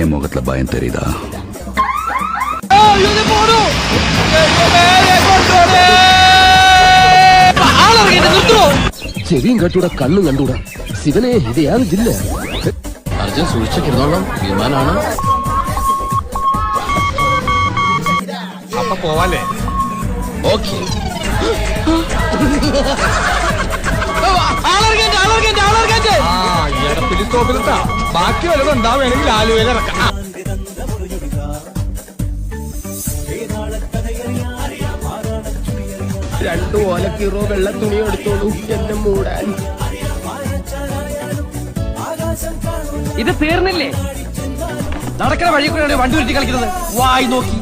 என் முகத்துல பயம் தெரியுதா? ചെവിയും കട്ടൂടാ കണ്ണും കണ്ടൂടാ. ശിവനെ ഇത് ഏത് ജില്ല? അർജുൻ സൂക്ഷിച്ചിരുന്നോളാം, വിമാനാണ്. അപ്പൊ പോവാല്ലേ? ഓക്കെ. എടപ്പിലി സ്റ്റോപ്പിലിട്ടാ ബാക്കി വല്ലതും ഉണ്ടാവുകയാണെങ്കിൽ ആലുവയിൽ ഇറക്കാം. രണ്ടു ഓലക്കീറോ വെള്ള തുണി എടുത്തോളൂ എന്നെ മൂടാൻ. ഇത് തീർന്നില്ലേ? നടക്കുന്ന വഴി കൂടെ വണ്ടി ഉരുട്ടി കളിക്കുന്നത് വായി നോക്കി.